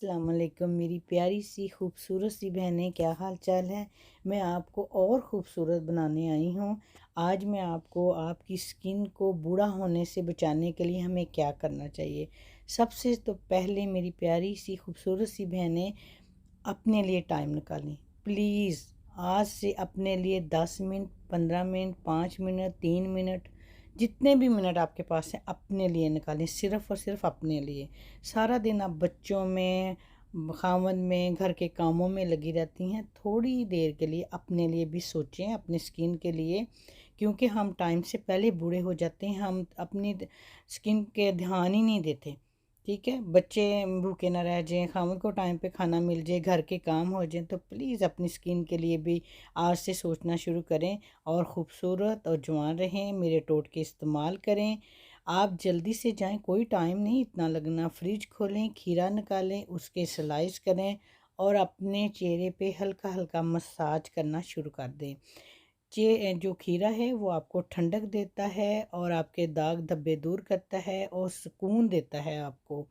अस्सलाम वालेकुम मेरी प्यारी सी खूबसूरत सी बहनें, क्या हाल चाल है। मैं आपको और ख़ूबसूरत बनाने आई हूँ। आज मैं आपको आपकी स्किन को बूढ़ा होने से बचाने के लिए हमें क्या करना चाहिए। सबसे तो पहले मेरी प्यारी सी खूबसूरत सी बहनें, अपने लिए टाइम निकालें प्लीज़। आज से अपने लिए 10 मिनट, 15 मिनट, 5 मिनट, 3 मिनट, जितने भी मिनट आपके पास हैं अपने लिए निकालें, सिर्फ़ और सिर्फ अपने लिए। सारा दिन आप बच्चों में, खामन में, घर के कामों में लगी रहती हैं। थोड़ी देर के लिए अपने लिए भी सोचें, अपनी स्किन के लिए, क्योंकि हम टाइम से पहले बूढ़े हो जाते हैं। हम अपनी स्किन के ध्यान ही नहीं देते। ठीक है, बच्चे भूखे ना रह जाएं, खामन को टाइम पे खाना मिल जाए, घर के काम हो जाएं, तो प्लीज़ अपनी स्किन के लिए भी आज से सोचना शुरू करें और ख़ूबसूरत और जवान रहें। मेरे टोटके इस्तेमाल करें। आप जल्दी से जाएं, कोई टाइम नहीं इतना लगना। फ्रिज खोलें, खीरा निकालें, उसके स्लाइस करें और अपने चेहरे पे हल्का हल्का मसाज करना शुरू कर दें। जो खीरा है वो आपको ठंडक देता है और आपके दाग धब्बे दूर करता है और सुकून देता है आपको।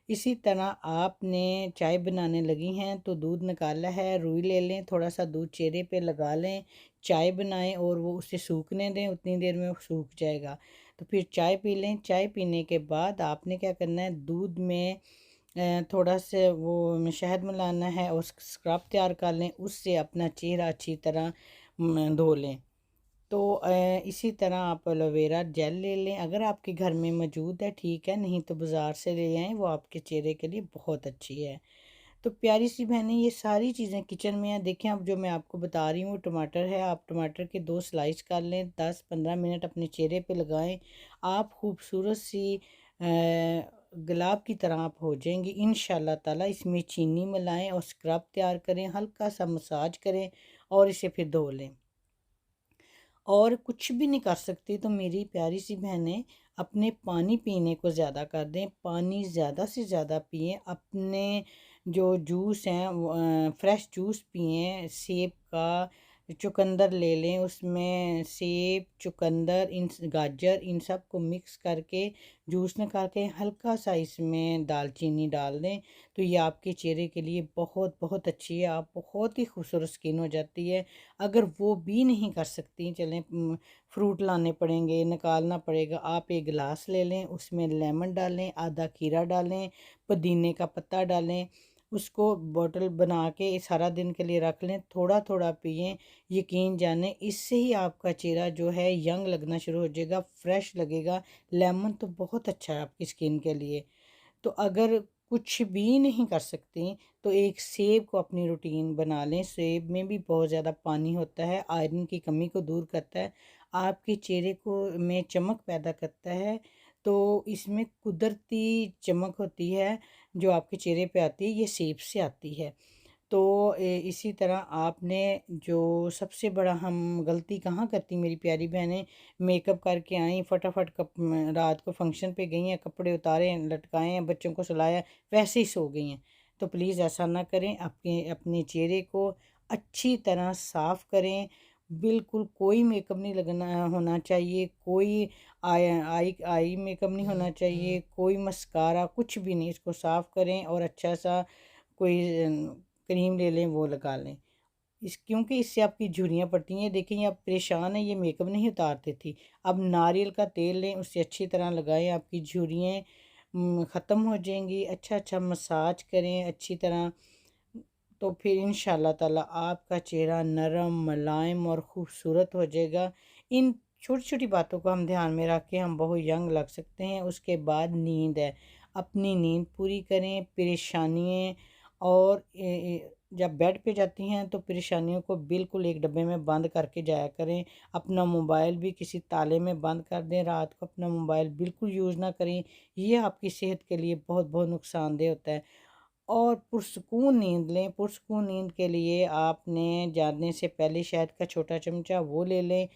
इसी तरह आपने चाय बनाने लगी हैं तो दूध निकाला है, रुई ले लें, थोड़ा सा दूध चेहरे पे लगा लें, चाय बनाएं और वो उसे सूखने दें। उतनी देर में वो सूख जाएगा तो फिर चाय पी लें। चाय पीने के बाद आपने क्या करना है, दूध में थोड़ा सा वो शहद मिलाना है और स्क्रब तैयार कर लें। उससे अपना चेहरा अच्छी तरह धो लें। तो इसी तरह आप एलोवेरा जेल ले लें, अगर आपके घर में मौजूद है ठीक है, नहीं तो बाज़ार से ले आएँ, वो आपके चेहरे के लिए बहुत अच्छी है। तो प्यारी सी बहनें, ये सारी चीज़ें किचन में हैं। देखें, अब जो मैं आपको बता रही हूँ, टमाटर है, आप टमाटर के 2 स्लाइस कर लें, 10-15 मिनट अपने चेहरे पे लगाएं। आप खूबसूरत सी गुलाब की तरह आप हो जाएंगी इंशाल्लाह ताला। इसमें चीनी मिलाएं और स्क्रब तैयार करें, हल्का सा मसाज करें और इसे फिर धो लें। और कुछ भी नहीं कर सकती तो मेरी प्यारी सी बहनें, अपने पानी पीने को ज़्यादा कर दें। पानी ज़्यादा से ज़्यादा पिएं। अपने जो जूस हैं फ्रेश जूस पिएं। सेब का चुकंदर ले लें, उसमें सेब, चुकंदर, इन गाजर, इन सब को मिक्स करके जूस निकाल के हल्का सा इसमें दालचीनी डाल दें तो ये आपके चेहरे के लिए बहुत बहुत अच्छी है। आप बहुत ही खूबसूरत स्किन हो जाती है। अगर वो भी नहीं कर सकती, चलें फ्रूट लाने पड़ेंगे, निकालना पड़ेगा, आप एक गिलास ले लें, उसमें लेमन डालें, आधा खीरा डालें, पुदीने का पत्ता डालें, उसको बॉटल बना के सारा दिन के लिए रख लें, थोड़ा थोड़ा पिएं। यकीन जाने इससे ही आपका चेहरा जो है यंग लगना शुरू हो जाएगा, फ्रेश लगेगा। लेमन तो बहुत अच्छा है आपकी स्किन के लिए। तो अगर कुछ भी नहीं कर सकती तो एक सेब को अपनी रूटीन बना लें। सेब में भी बहुत ज़्यादा पानी होता है, आयरन की कमी को दूर करता है, आपके चेहरे को में चमक पैदा करता है। तो इसमें कुदरती चमक होती है जो आपके चेहरे पे आती है, ये सेब से आती है। तो इसी तरह आपने जो सबसे बड़ा हम गलती कहाँ करती मेरी प्यारी बहनें, मेकअप करके आई फटाफट रात को फंक्शन पे गई हैं, कपड़े उतारे हैं, लटकाए हैं, बच्चों को सुलाया, वैसे ही सो गई हैं। तो प्लीज़ ऐसा ना करें। अपने चेहरे को अच्छी तरह साफ़ करें। बिल्कुल कोई मेकअप नहीं लगना होना चाहिए, कोई आई आई आई मेकअप नहीं होना चाहिए, कोई मस्कारा, कुछ भी नहीं। इसको साफ़ करें और अच्छा सा कोई क्रीम ले लें, वो लगा लें। क्योंकि इससे आपकी झुर्रियाँ पड़ती हैं। देखें, ये आप परेशान हैं, ये मेकअप नहीं उतारती थी। अब नारियल का तेल लें, उससे अच्छी तरह लगाएं, आपकी झुर्रियाँ ख़त्म हो जाएंगी। अच्छा अच्छा मसाज करें अच्छी तरह, तो फिर इंशाल्लाह ताला आपका चेहरा नरम, मुलायम और ख़ूबसूरत हो जाएगा। इन छोटी छोटी बातों को हम ध्यान में रख के हम बहुत यंग लग सकते हैं। उसके बाद नींद है, अपनी नींद पूरी करें। परेशानियाँ और जब बेड पे जाती हैं तो परेशानियों को बिल्कुल एक डब्बे में बंद करके जाया करें। अपना मोबाइल भी किसी ताले में बंद कर दें। रात को अपना मोबाइल बिल्कुल यूज़ ना करें, ये आपकी सेहत के लिए बहुत बहुत नुकसानदेह होता है। और पुरसकून नींद लें। पुरसकून नींद के लिए आपने जाने से पहले शहद का छोटा चमचा वो ले लें।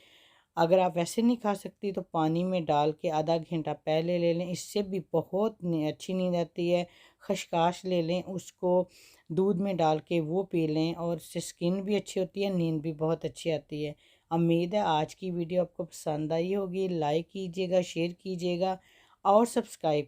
अगर आप वैसे नहीं खा सकती तो पानी में डाल के आधा घंटा पहले ले लें, इससे भी बहुत अच्छी नींद आती है। खसकाश ले लें, उसको दूध में डाल के वो पी लें और उससे स्किन भी अच्छी होती है, नींद भी बहुत अच्छी आती है। उम्मीद है आज की वीडियो आपको पसंद आई होगी। लाइक कीजिएगा, शेयर कीजिएगा और सब्सक्राइब